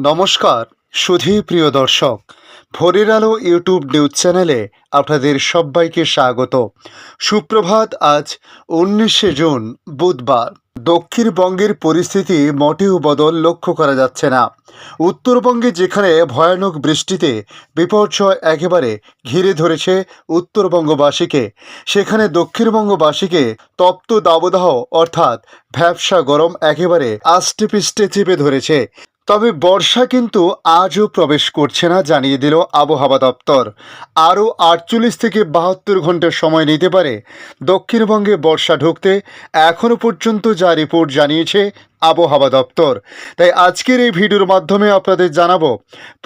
নমস্কার সুধী প্রিয় দর্শক, ভোরের আলো ইউটিউব নিউজ চ্যানেলে আপনাদের সবাইকে স্বাগত। সুপ্রভাত। আজ 19শে জুন বুধবার। দক্ষিণবঙ্গের পরিস্থিতি মোটেও বদল লক্ষ্য করা যাচ্ছে না। উত্তরবঙ্গে যেখানে ভয়ানক বৃষ্টিতে বিপর্যয় একেবারে ঘিরে ধরেছে উত্তরবঙ্গবাসীকে, সেখানে দক্ষিণবঙ্গবাসীকে তপ্ত দাবদাহ অর্থাৎ ভ্যাপসা গরম একেবারে আষ্টেপৃষ্ঠে চেপে ধরেছে। তবে বর্ষা কিন্তু আজও প্রবেশ করছে না, জানিয়ে দিল আবহাওয়া দপ্তর। আরও 48 থেকে 72 ঘন্টা সময় নিতে পারে দক্ষিণবঙ্গে বর্ষা ঢুকতে, এখনও পর্যন্ত যা রিপোর্ট জানিয়েছে আবহাওয়া দপ্তর। তাই আজকের এই ভিডিওর মাধ্যমে আপনাদের জানাবো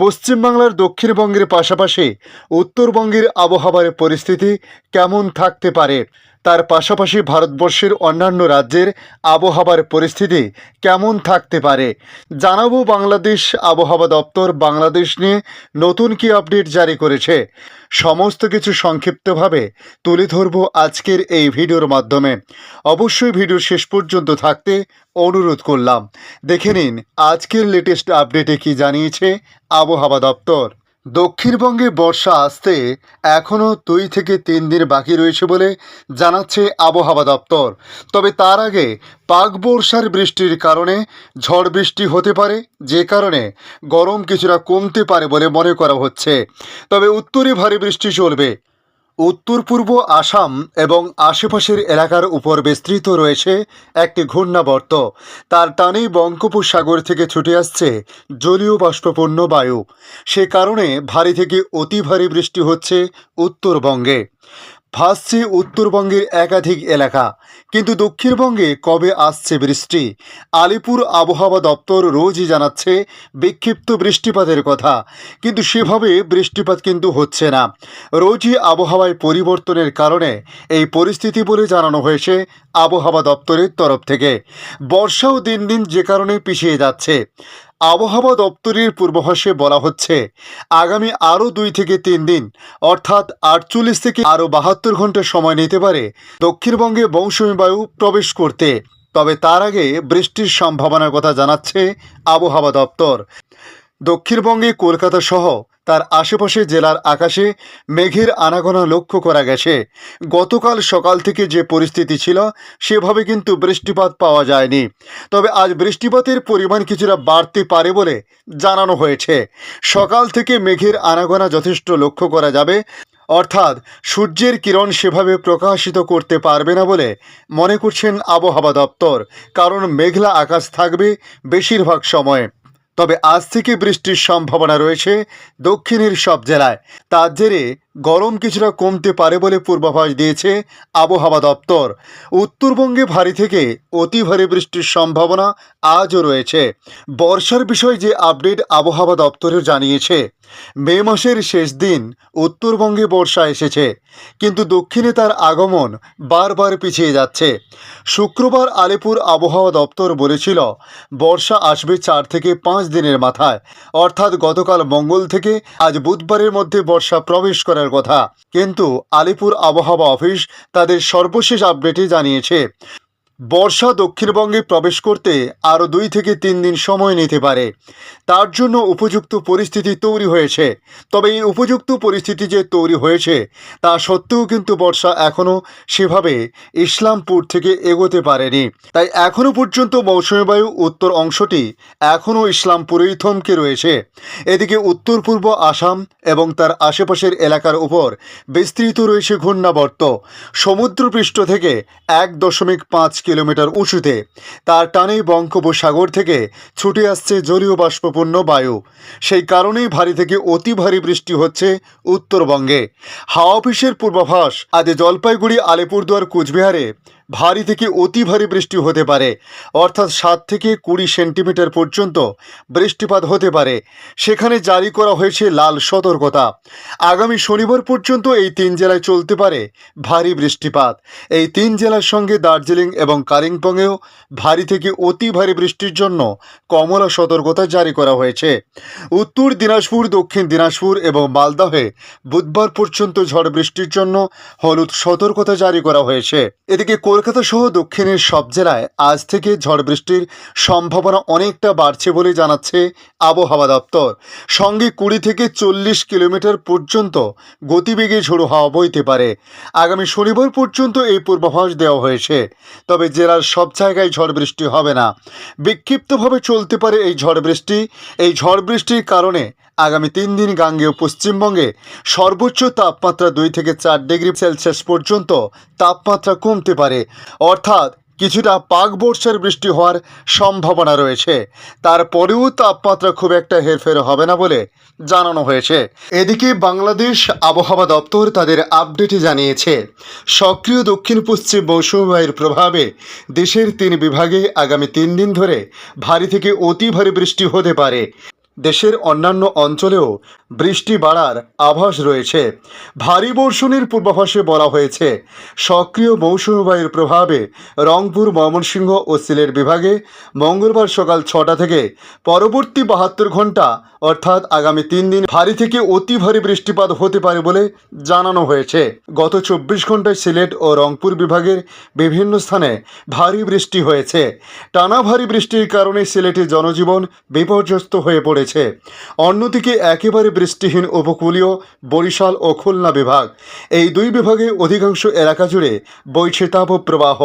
পশ্চিমবাংলার দক্ষিণবঙ্গের পাশাপাশি উত্তরবঙ্গের আবহাওয়ার পরিস্থিতি কেমন থাকতে পারে, তার পাশাপাশি ভারতবর্ষের অন্যান্য রাজ্যের আবহাওয়ার পরিস্থিতি কেমন থাকতে পারে জানাবো। বাংলাদেশ আবহাওয়া দপ্তর বাংলাদেশ নিয়ে নতুন কি আপডেট জারি করেছে, সমস্ত কিছু সংক্ষিপ্তভাবে তুলে ধরব আজকের এই ভিডিওর মাধ্যমে। অবশ্যই ভিডিও শেষ পর্যন্ত থাকতে অনুরোধ করলাম। দেখে নিন আজকের লেটেস্ট আপডেটে কি জানিয়েছে আবহাওয়া দপ্তর। দক্ষিণবঙ্গে বর্ষা আসতে এখনও 2 থেকে 3 দিন বাকি রয়েছে বলে জানাচ্ছে আবহাওয়া দপ্তর। তবে তার আগে পাক বর্ষার বৃষ্টির কারণে ঝড় বৃষ্টি হতে পারে, যে কারণে গরম কিছুটা কমতে পারে বলে মনে করা হচ্ছে। তবে উত্তরে ভারী বৃষ্টি চলবে। উত্তর পূর্ব আসাম এবং আশেপাশের এলাকার উপর বিস্তৃত রয়েছে একটি ঘূর্ণাবর্ত। তার টানেই বঙ্গোপসাগর থেকে ছুটে আসছে জলীয় বাষ্পপূর্ণ বায়ু। সে কারণে ভারী থেকে অতি ভারী বৃষ্টি হচ্ছে উত্তরবঙ্গে। ভাসছে উত্তরবঙ্গের একাধিক এলাকা, কিন্তু দক্ষিণবঙ্গে কবে আসছে বৃষ্টি? আলিপুর আবহাওয়া দপ্তর রোজই জানাচ্ছে বিক্ষিপ্ত বৃষ্টিপাতের কথা, কিন্তু সেভাবে বৃষ্টিপাত কিন্তু হচ্ছে না। রোজই আবহাওয়ায় পরিবর্তনের কারণে এই পরিস্থিতি বলে জানানো হয়েছে আবহাওয়া দপ্তরের তরফ থেকে। বর্ষাও দিন দিন যে কারণে পিছিয়ে যাচ্ছে। আবহাওয়া দপ্তরের পূর্বাভাসে বলা হচ্ছে আগামী আরও 2 থেকে 3 দিন অর্থাৎ 48 থেকে আরও 72 ঘন্টা সময় নিতে পারে দক্ষিণবঙ্গে মৌসুমী বায়ু প্রবেশ করতে। তবে তার আগে বৃষ্টির সম্ভাবনার কথা জানাচ্ছে আবহাওয়া দপ্তর। দক্ষিণবঙ্গে কলকাতা সহ তার আশেপাশে জেলার আকাশে মেঘের আনাগোনা লক্ষ্য করা গেছে। গতকাল সকাল থেকে যে পরিস্থিতি ছিল সেভাবে কিন্তু বৃষ্টিপাত পাওয়া যায়নি। তবে আজ বৃষ্টিপাতের পরিমাণ কিছুটা বাড়তে পারে বলে জানানো হয়েছে। সকাল থেকে মেঘের আনাগোনা যথেষ্ট লক্ষ্য করা যাবে, অর্থাৎ সূর্যের কিরণ সেভাবে প্রকাশিত করতে পারবে না বলে মনে করছেন আবহাওয়া দপ্তর, কারণ মেঘলা আকাশ থাকবে বেশিরভাগ সময়। তবে আজ থেকে বৃষ্টির সম্ভাবনা রয়েছে দক্ষিণের সব জেলায়। তার জেরে গরম কিছুটা কমতে পারে বলে পূর্বাভাস দিয়েছে আবহাওয়া দপ্তর। উত্তরবঙ্গে ভারী থেকে অতি ভারী বৃষ্টির সম্ভাবনা আজও রয়েছে। বর্ষার বিষয়ে যে আপডেট আবহাওয়া দপ্তরের জানিয়েছে, মে মাসের শেষ দিন উত্তরবঙ্গে বর্ষা এসেছে, কিন্তু দক্ষিণে তার আগমন বারবার পিছিয়ে যাচ্ছে। শুক্রবার আলিপুর আবহাওয়া দপ্তর বলেছিল বর্ষা আসবে 4 থেকে 5 দিনের মাথায়, অর্থাৎ গতকাল মঙ্গল থেকে আজ বুধবারের মধ্যে বর্ষা প্রবেশ করার কথা। কিন্তু আলিপুর আবহাওয়া অফিস তাদের সর্বশেষ আপডেটে জানিয়েছে বর্ষা দক্ষিণবঙ্গে প্রবেশ করতে আরও 2 থেকে 3 দিন সময় নিতে পারে। তার জন্য উপযুক্ত পরিস্থিতি তৈরি হয়েছে। তবে এই উপযুক্ত পরিস্থিতি যে তৈরি হয়েছে তা সত্ত্বেও কিন্তু বর্ষা এখনও সেভাবে ইসলামপুর থেকে এগোতে পারেনি। তাই এখনও পর্যন্ত মৌসুমী বায়ু উত্তর অংশটি এখনও ইসলামপুরেই থমকে রয়েছে। এদিকে উত্তর পূর্ব আসাম এবং তার আশেপাশের এলাকার উপর বিস্তৃত রয়েছে ঘূর্ণাবর্ত। সমুদ্রপৃষ্ঠ থেকে 1.5 কিলোমিটার উঁচুতে। তার টানেই বঙ্গোপসাগর থেকে ছুটে আসছে জলীয় বাষ্পপূর্ণ বায়ু। সেই কারণেই ভারী থেকে অতি ভারী বৃষ্টি হচ্ছে উত্তরবঙ্গে। হাওয়া অফিসের পূর্বাভাস, আজ জলপাইগুড়ি, আলিপুরদুয়ার, কোচবিহারে ভারী থেকে অতি ভারী বৃষ্টি হতে পারে, অর্থাৎ 7 থেকে 20 সেন্টিমিটার পর্যন্ত বৃষ্টিপাত হতে পারে। সেখানে জারি করা হয়েছে লাল সতর্কতা। আগামী শনিবার পর্যন্ত এই 3 জেলায় চলতে পারে ভারী বৃষ্টিপাত। এই 3 জেলার সঙ্গে দার্জিলিং এবং কালিম্পংয়েও ভারী থেকে অতি ভারী বৃষ্টির জন্য কমলা সতর্কতা জারি করা হয়েছে। উত্তর দিনাজপুর, দক্ষিণ দিনাজপুর এবং মালদহে বুধবার পর্যন্ত ঝড় বৃষ্টির জন্য হলুদ সতর্কতা জারি করা হয়েছে। এদিকে কলকাতা সহ দক্ষিণের সব জেলায় আজ থেকে ঝড় বৃষ্টির সম্ভাবনা অনেকটা বাড়ছে বলে জানাচ্ছে আবহাওয়া দপ্তর। সঙ্গে 20 থেকে 40 কিলোমিটার পর্যন্ত গতিবেগে ঝোড়ো হাওয়া বইতে পারে। আগামী শনিবার পর্যন্ত এই পূর্বাভাস দেওয়া হয়েছে। তবে জেলার সব জায়গায় ঝড় বৃষ্টি হবে না, বিক্ষিপ্তভাবে চলতে পারে এই ঝড় বৃষ্টি। এই ঝড় বৃষ্টির কারণে আগামী 3 দিন গাঙ্গেয় পশ্চিমবঙ্গে সর্বোচ্চ তাপমাত্রা 2 থেকে 4 ডিগ্রি সেলসিয়াস পর্যন্ত তাপমাত্রা কমতে পারে, অর্থাৎ কিছুটা পাক বর্ষার বৃষ্টি হওয়ার সম্ভাবনা রয়েছে। তারপরেও তাপমাত্রা খুব একটা হেরফের হবে না বলে জানানো হয়েছে। এদিকে বাংলাদেশ আবহাওয়া দপ্তর তাদের আপডেটে জানিয়েছে, সক্রিয় দক্ষিণ পশ্চিম মৌসুমী বায়ুর প্রভাবে দেশের 3 বিভাগে আগামী 3 দিন ধরে ভারী থেকে অতি ভারী বৃষ্টি হতে পারে। দেশের অন্যান্য অঞ্চলেও বৃষ্টি বাড়ার আভাস রয়েছে। ভারী বর্ষণের পূর্বাভাসে বলা হয়েছে, সক্রিয় মৌসুমী বায়ুর প্রভাবে রংপুর, ময়মনসিংহ ও সিলেট বিভাগে মঙ্গলবার সকাল 6টা থেকে পরবর্তী 72 ঘন্টা অর্থাৎ আগামী 3 দিন ভারী থেকে অতি ভারী বৃষ্টিপাত হতে পারে বলে জানানো হয়েছে। গত 24 ঘন্টায় সিলেট ও রংপুর বিভাগের বিভিন্ন স্থানে ভারী বৃষ্টি হয়েছে। টানা ভারী বৃষ্টির কারণে সিলেটের জনজীবন বিপর্যস্ত হয়ে পড়েছে। অন্যদিকে একেবারে বৃষ্টিহীন উপকূলীয় বরিশাল ও খুলনা বিভাগ, এই 2 বিভাগে অধিকাংশ এলাকা জুড়ে বইছে তাপপ্রবাহ।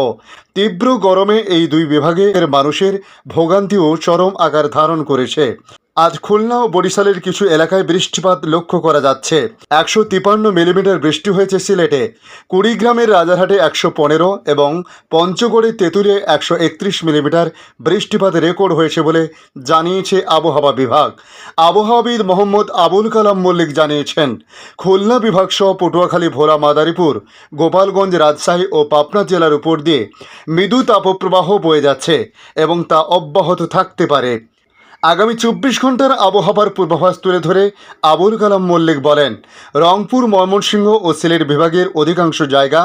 তীব্র গরমে এই 2 বিভাগের মানুষের ভোগান্তিও চরম আকার ধারণ করেছে। আজ খুলনা ও বরিশালের কিছু এলাকায় বৃষ্টিপাত লক্ষ্য করা যাচ্ছে। 153 মিলিমিটার বৃষ্টি হয়েছে সিলেটে। কুড়িগ্রামের রাজারহাটে 115 এবং পঞ্চগড়ে তেঁতুলিয়ায় 131 মিলিমিটার বৃষ্টিপাত রেকর্ড হয়েছে বলে জানিয়েছে আবহাওয়া বিভাগ। আবহাওয়াবিদ মোহাম্মদ আবুল কালাম মল্লিক জানিয়েছেন, খুলনা বিভাগ সহ পটুয়াখালী, ভোলা, মাদারীপুর, গোপালগঞ্জ, রাজশাহী ও পাবনা জেলার উপর দিয়ে মৃদু তাপপ্রবাহ বয়ে যাচ্ছে এবং তা অব্যাহত থাকতে পারে। আগামী 24 ঘন্টার আবহাওয়ার পূর্বাভাস তুলে ধরে আবুল কালাম মল্লিক বলেন, রংপুর, ময়মনসিংহ ও সিলেট বিভাগের অধিকাংশ জায়গা,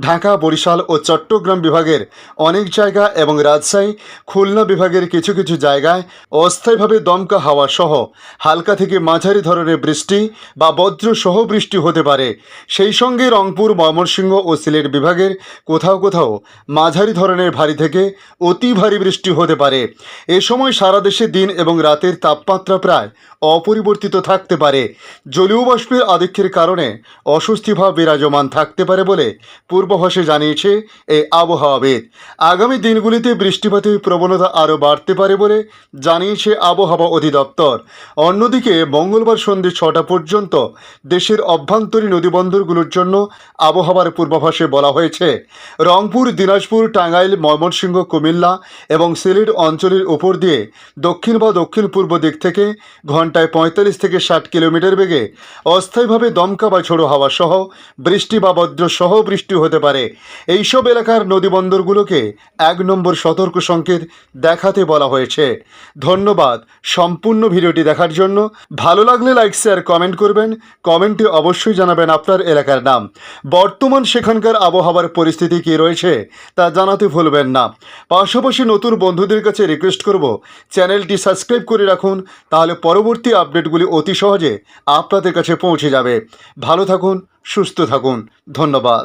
ঢাকা, বরিশাল ও চট্টগ্রাম বিভাগের অনেক জায়গা এবং রাজশাহী, খুলনা বিভাগের কিছু কিছু জায়গায় অস্থায়ীভাবে দমকা হাওয়া সহ হালকা থেকে মাঝারি ধরনের বৃষ্টি বা বজ্র সহ বৃষ্টি হতে পারে। সেই সঙ্গে রংপুর, ময়মনসিংহ ও সিলেট বিভাগের কোথাও কোথাও মাঝারি ধরনের ভারী থেকে অতি ভারী বৃষ্টি হতে পারে। এ সময় সারা দেশে দিন এবং রাতের তাপমাত্রা প্রায় অপরিবর্তিত থাকতে পারে। জলীয় বাষ্পের আধিক্যের কারণে অস্বস্তিভাব বিরাজমান থাকতে পারে বলে পূর্বাভাসে জানিয়েছে এই আবহাওয়াবিদ। আগামী দিনগুলিতে বৃষ্টিপাতের প্রবণতা আরও বাড়তে পারে বলে জানিয়েছে আবহাওয়া অধিদপ্তর। অন্যদিকে মঙ্গলবার সন্ধ্যে 6টা পর্যন্ত দেশের অভ্যন্তরীণ নদীবন্দরগুলোর জন্য আবহাওয়ার পূর্বাভাসে বলা হয়েছে, রংপুর, দিনাজপুর, টাঙ্গাইল, ময়মনসিংহ, কুমিল্লা এবং সিলেট অঞ্চলের উপর দিয়ে দক্ষিণ বা দক্ষিণ পূর্ব দিক থেকে ঘন্টায় 45 থেকে 60 কিলোমিটার বেগে অস্থায়ীভাবে দমকা বা ঝোড়ো হাওয়া সহ বৃষ্টি বা বজ্র সহ বৃষ্টি হতে পারে। এইসব এলাকার নদীবন্দরগুলোকে 1 নম্বর সতর্ক সংকেত দেখাতে বলা হয়েছে। ধন্যবাদ সম্পূর্ণ ভিডিওটি দেখার জন্য। ভালো লাগলে লাইক, শেয়ার, কমেন্ট করবেন। কমেন্টে অবশ্যই জানাবেন আপনার এলাকার নাম। বর্তমান সেখানকার আবহাওয়ার পরিস্থিতি কী রয়েছে তা জানাতে ভুলবেন না। পাশাপাশি নতুন বন্ধুদের কাছে রিকোয়েস্ট করব, চ্যানেলটি সাবস্ক্রাইব করে রাখুন, তাহলে পরবর্তী আপডেটগুলি অতি সহজে আপনাদের কাছে পৌঁছে যাবে। ভালো থাকুন, সুস্থ থাকুন। ধন্যবাদ।